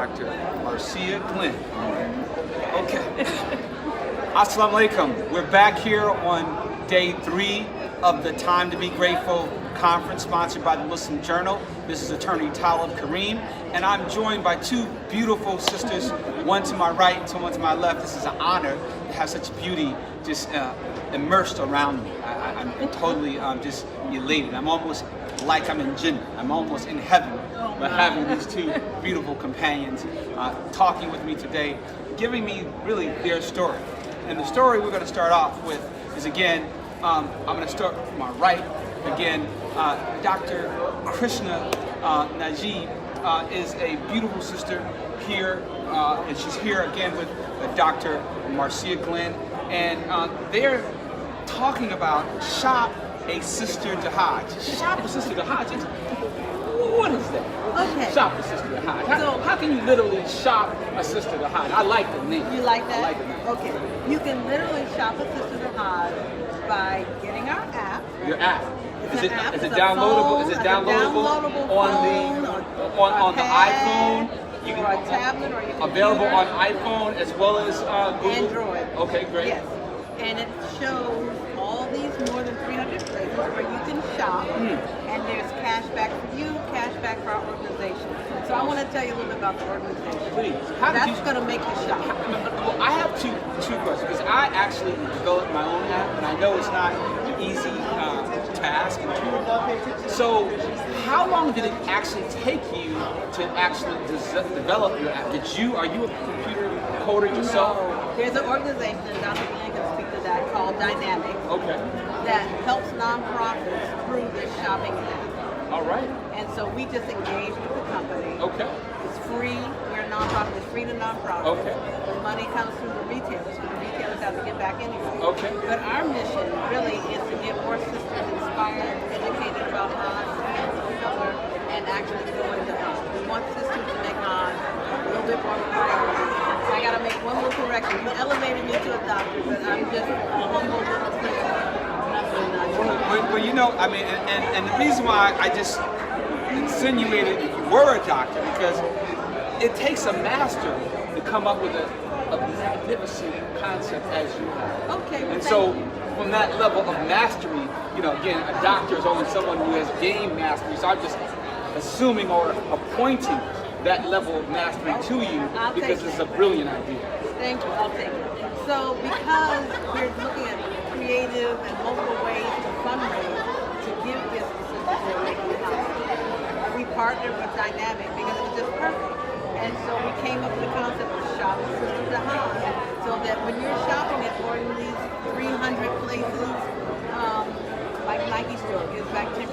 Dr. Marcia Glenn. Okay. Assalamu alaikum. We're back here on day 3 of the Time to Be Grateful conference sponsored by the Muslim Journal. This is attorney Talib, Karim, and I'm joined by 2 beautiful sisters, one to my right and one to my left. This is an honor to have such beauty just immersed around me. I'm totally just elated. I'm almost like I'm in Jannah. I'm almost in heaven by having these 2 beautiful companions talking with me today, giving me really their story. And the story we're going to start off with is, again, I'm going to start from my right. Again, Dr. Krishna Najeeb is a beautiful sister here, and she's here again with Dr. Marcia Glenn, and they're talking about shop a sister to Hajj. Shop a sister to Hajj. What is that? Okay. Shop a sister to Hajj. How can you literally shop a sister to Hajj? I like the name. You like that? I like the name. Okay. You can literally shop a sister to Hajj by getting our app. Your app. Is it downloadable? Is it downloadable on the iPhone? You can, or a tablet, or you can available on iPhone as well as Google? Android. Okay, great. Yes. And it shows all these more than 300 places where you can shop, and there's cash back for you, cash back for our organization. So I want to tell you a little bit about the organization. Please. That's going to make you shop. Well, I have two questions, because I actually developed my own app, and I know it's not an easy task. So how long did it actually take you to actually develop your app? Are you a computer coder yourself? No. There's an organization, and Dr. Glenn can speak to that, called Dynamic. Okay. That helps nonprofits through this shopping app. All right. And so we just engaged with the company. Okay. It's free. We're a nonprofit. It's free to nonprofits. Okay. The money comes through the retailers, because the retailers have to get back anyway. Okay. But our mission really is to get more sisters inspired, educated about Hajj, and actually going to Hajj. We want sisters to make Hajj a little bit more priority. I got to make one little correction. You elevated me to a doctor, but I'm just a humble little sister. Well, you know, I mean, and the reason why I just insinuated that you were a doctor, because it takes a master to come up with a magnificent concept as you have. Okay. And so, from that level of mastery, you know, again, a doctor is only someone who has gained mastery. So I'm just assuming or appointing that level of mastery to you, because it's a brilliant idea. Thank you. I'll take it. So, because we're looking at creative and multiple ways to fundraise to give businesses that are making Hajj, we partnered with Dynamic because it was just perfect. And so we came up with the concept of Shop Sister to Hajj, so that when you're shopping at more than these 300 places, like Nike store gives back 10%.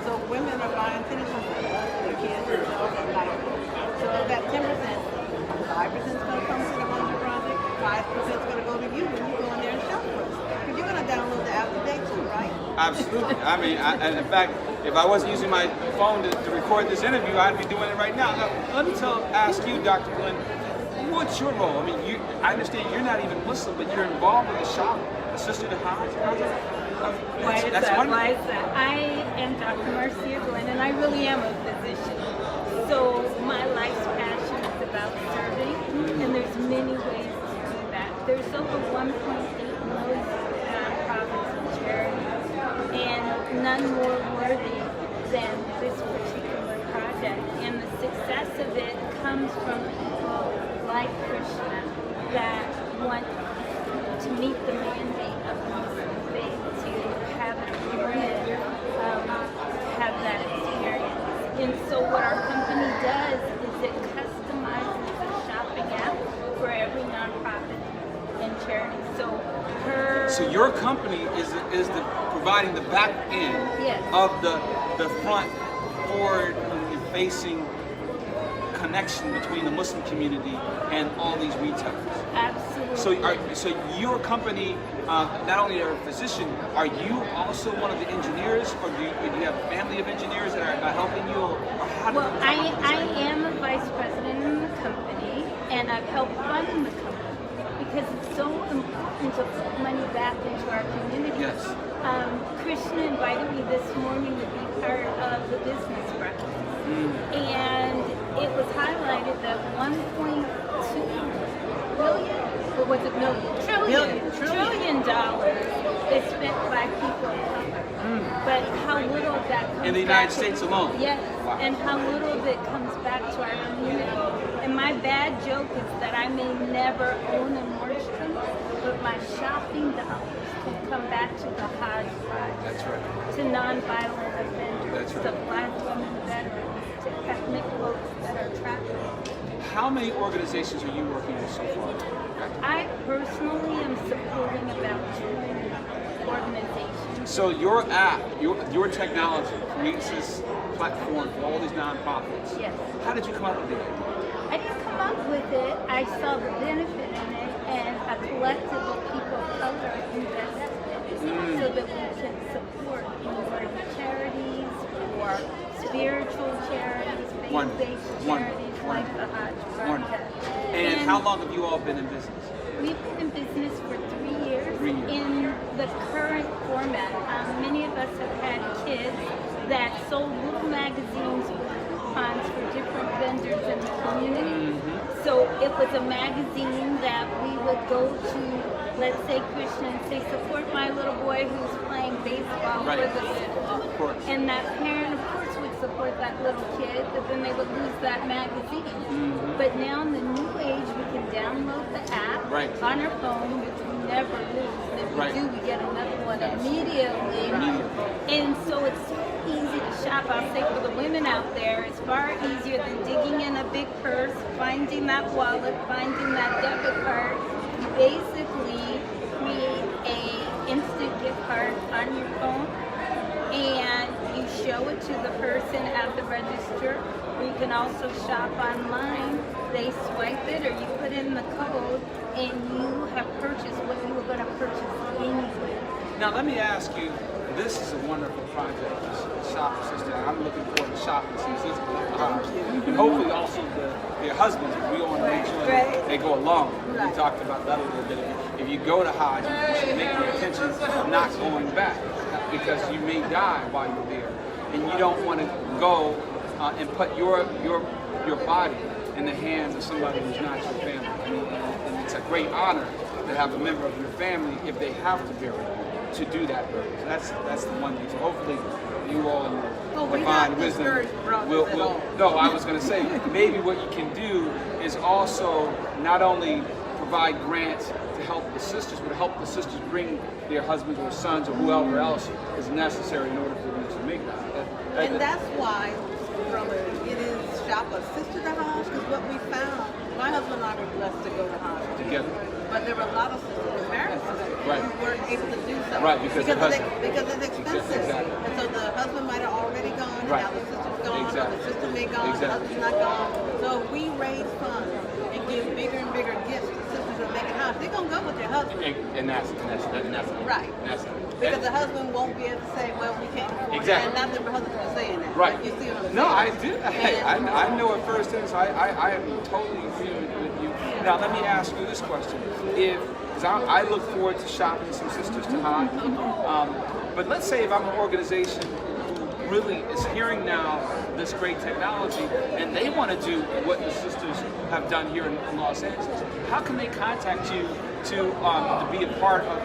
So women are buying tennis shoes for us, their kids, and Nike. So of that 10%, 5% is going to come to the Hajj project, 5% is going to go to you when you go in there and shop for us. Because you're going to download the app today too, right? Absolutely. I mean, and in fact, if I wasn't using my phone to record this interview, I'd be doing it right now. Now, let me ask you, Dr. Glenn, what's your role? I mean, I understand you're not even Muslim, but you're involved with the shop, the Sister to Hajj. Why is that? I am Dr. Marcia Glenn, and I really am a physician. So my life's passion is about serving, and there's many ways to do that. There's over 1.8 million nonprofits and charities, and none more worthy than this particular project. And the success of it comes from people like Krishna that want to meet the mandate of the Muslim faith, to have an affirmative, have that experience. And so what our company does is it customizes the shopping app for every nonprofit and charity. So your company is providing the back end of the front forward facing connection between the Muslim community and all these retailers. Absolutely. So your company, not only are a physician, are you also one of the engineers, or do you have a family of engineers that are helping you? Or how well, I am a vice president in the company, and I've helped fund the company because it's so important to put money back into our community. Yes. Krishna invited me this morning to be part of the business breakfast. And it was highlighted that 1.2 billion, or was it million? Trillion dollars is spent by people of color. But how little of that comes In the United States alone? Yes, Wow. and how little of it comes back to our community. And my bad joke is that I may never own a Nordstrom, but my shopping dollars can come back to the Hajj project. That's right. To nonviolent offenders, That's right. to black women veterans, to ethnic folks that are trafficked. How many organizations are you working with so far? I personally am supporting about 2 organizations. So your app, your technology creates this platform for all these nonprofits. Yes. How did you come up with it? I didn't come up with it. I saw the benefit in it, and a collective of people of color invested so that we can support more charities or spiritual charities, faith-based charities like the Hajj project. And how long have you all been in business? We've been in business for 3 years. 3 years. In the current format. Many of us have had kids that sold little magazines with coupons for different vendors in the community. So it was a magazine that we would go to, let's say Krishna, and say, support my little boy who's playing baseball Right. for the school. Of course. And that parent, of course, would support that little kid, but then they would lose that magazine. But now in the new age, we can download the app Right. on our phone, which we never lose. And if we Right. do, we get another one immediately. And so it's so easy to shop. I'll say for the women out there, it's far easier than digging in a big purse, finding that wallet, finding that debit card. You basically create a instant gift card on your phone, and you show it to the person at the register. You can also shop online. They swipe it, or you put in the code, and you have purchased what you were going to purchase anyway. Now let me ask you, this is a wonderful project, Shop Sister. I'm looking forward to shopping some sisters. And hopefully also their husbands. We want to make sure that they go along. We talked about that a little bit. If you go to Hajj, you should make your intention of not going back, because you may die while you're there. And you don't want to go and put your body in the hands of somebody who's not your family. I mean, and it's a great honor to have a member of your family, if they have to bury you, to do that burial. So that's the one thing. So hopefully you all in we're divine not wisdom discouraged brothers at all. No, I was going to say, maybe what you can do is also not only provide grants to help the sisters, but help the sisters bring their husbands or sons or whoever else is necessary in order for them to make that. And that's why, brother, it is Shop a Sister to Hajj, because what we found, my husband and I were blessed to go to Hajj Together. But there were a lot of sisters, married sisters, Right. who weren't able to do so. Right, because it's expensive. Exactly. And so the husband might have already gone, Right. now the sister's gone, or Exactly. the sister may gone, the husband's not gone. So if we raise funds and give bigger and bigger gifts to sisters that make it Hajj, they're going to go with their husband. And that's Right. Because the husband won't be able to say, well, we can't afford it. Exactly. And not that the husband was saying that. Right. But you see what I'm saying? No, I do. And- I know it firsthand, so I am totally agreeing with you. Now, let me ask you this question. Because I look forward to shopping some sisters to Hajj. But let's say if I'm an organization who really is hearing now this great technology, and they want to do what the sisters have done here in Los Angeles, how can they contact you to be a part of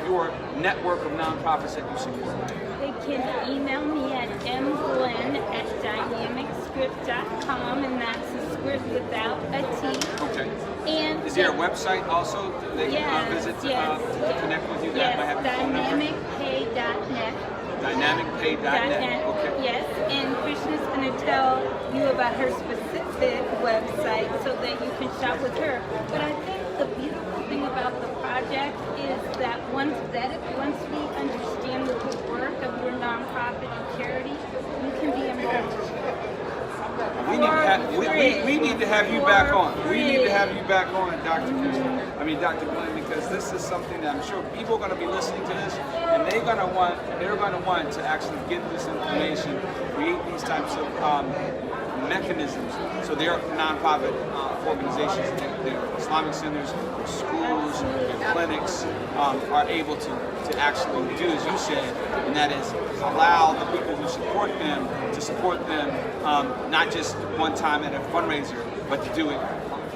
your network of nonprofits that you support? They can email me at mglenn@dynamicscript.com, and that's a script without a T. Okay. And Is there a website also that they can visit to connect with you? That might have your phone number? dynamicpay.net. Dynamicpay.net. Okay. Yes, and Krishna's going to tell you about her specific website so that you can shop with her. But I think the beautiful thing about the project is that once we understand the good work of your nonprofit and charity, you can be involved. We need to have you back on. We need to have you back on, Dr. Glenn, because this is something that I'm sure people are going to be listening to this, and they're going to want to actually get this information, create these types of mechanisms. So their nonprofit organizations, their Islamic centers, their schools, their clinics are able to actually do as you said, and that is allow the people who support them to to support them, not just one time at a fundraiser, but to do it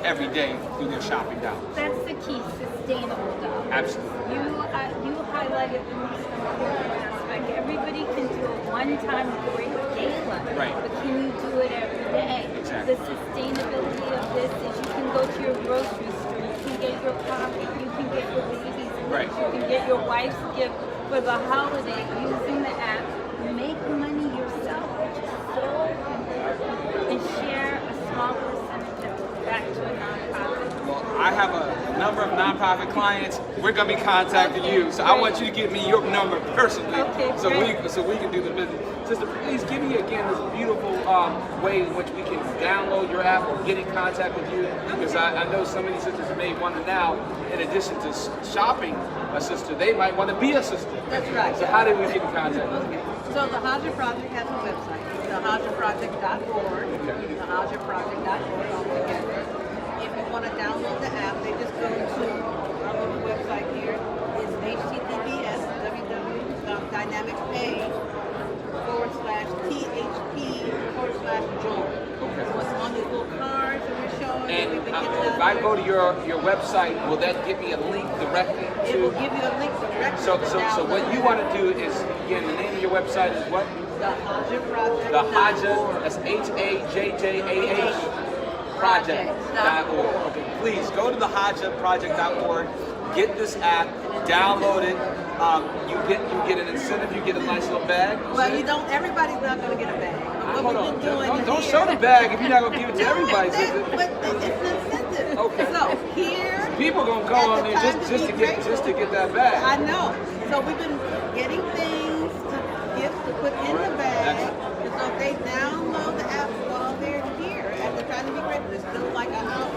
every day through their shopping dollars. That's the key, sustainable dollars. Absolutely. You highlighted the most important aspect. Everybody can do a one-time great gala, Right. but can you do it every day? Exactly. The sustainability of this is you can go to your grocery store, you can get your coffee, you can get your baby's lunch, Right. you can get your wife's gift for the holiday using the app. Make money yourself, which is so important, and share a small percentage of it back to a nonprofit. Well, I have a number of nonprofit clients. We're gonna be contacting you, so I Great. want you to give me your number personally, Okay, so great. we can do the business. Sister, please give me again this beautiful way in which we can download your app or get in contact with you, because I know some of these sisters may want to now, in addition to shopping a sister, they might want to be a sister. That's right. So how do we get in contact with you? Okay. So the Hajj Project has a website, thehajjproject.org, thehajjproject.org all together. If you want to download the app, they just go to our little website here. It's https www.dynamicpay/THP/join. So it's on these little cards that we're showing. And We've been giving if out I there. go to your website, will that give me a link directly It will to? give you a link directly So to what download you the want app. to do is, again, the name of your website is what? The Hajj Project. The Hajj, that's HAJJAH project.org. Okay, please go to the HajjProject.org, get this app, download it. You get an incentive, you get a nice little bag. Well, you don't. Everybody's not going to get a bag. But Hold what on. we've been doing Don't here- show the bag if you're not gonna give it to everybody. But it's an incentive. Okay. So here, People gonna go at on the there time just to be get that bag. I know. So we've been getting things, gifts to put in the bag, and so if they download the app while they're here at the time to be grateful, it's still like a house.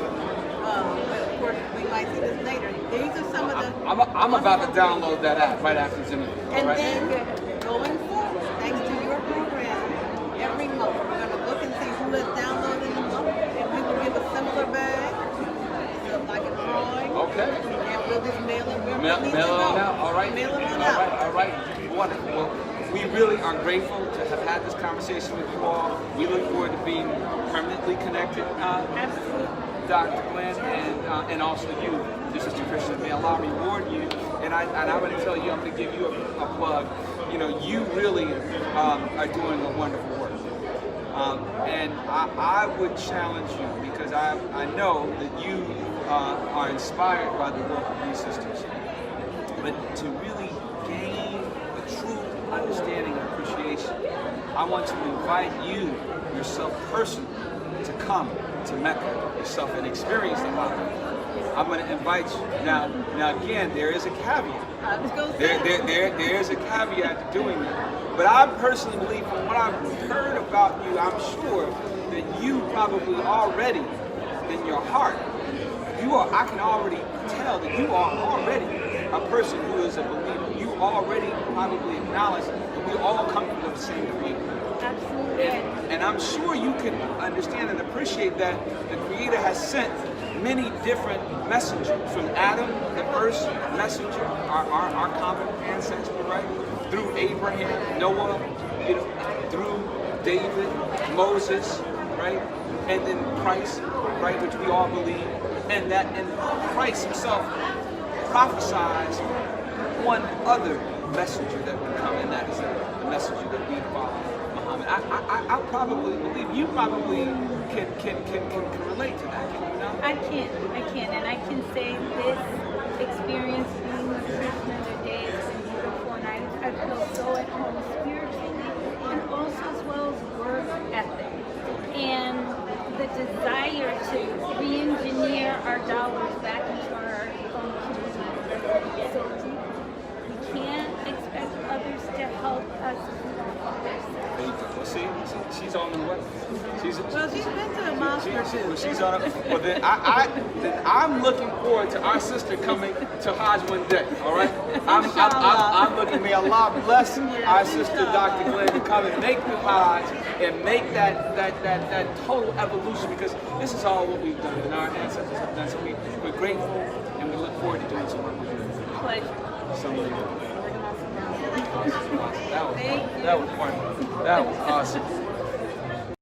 But of course, we might see this later. These are some of the. I'm about to download that app right after this interview. And Right? then going forward, thanks to your program, every month we're going to look and see who has downloaded in the month, and we will give a similar bag, so like a drawing. Okay. And we'll just mail it. Mail it on out. All right. Mail it on All out. right. All right. Wonderful. Well, we really are grateful to have had this conversation with you all. We look forward to being permanently connected. Absolutely. Dr. Glenn and also you, Sister Krishna. May Allah reward you. And I'm going to tell you, I'm going to give you a plug. You know, you really are doing a wonderful work. And I would challenge you, because I know that you are inspired by the work of these sisters. But to really gain a true understanding and appreciation, I want to invite you yourself personally to come to Mecca yourself and experience the Hajj. I'm going to invite you. Now again, there is a caveat. I was going to say. There is a caveat to doing that. But I personally believe, from what I've heard about you, I'm sure that you probably already, in your heart, I can already tell that you are already a person who is a believer. You already probably acknowledge that we all come from the same Creator. Absolutely. And I'm sure you can understand and appreciate that the Creator has sent many different messengers, from Adam, the first messenger, our common ancestor, right? Through Abraham, Noah, through David, Moses, right? And then Christ, right, which we all believe. And Christ himself prophesies one other messenger that would come, and that is the messenger that we follow, Muhammad. I probably believe you probably can relate to that, can you not? I can, and I can say this experience being with Krishna today has been beautiful, and I feel so at home spiritually, and also as well as work ethic, and the desire to re-engineer our dollars back into our own community. So we can't expect others to help us if we don't help ourselves. Well, see, she's on the way. Well, she's been to a mosque or two. She's on it. Well, then I'm looking forward to our sister coming to Hajj one day. All right. I'm looking. May Allah bless our sister Dr. Glenn to come and make the Hajj and make that total evolution, because this is all what we've done and our ancestors have done. So we're grateful and we look forward to doing some work with you. Pleasure. That was wonderful. That was awesome.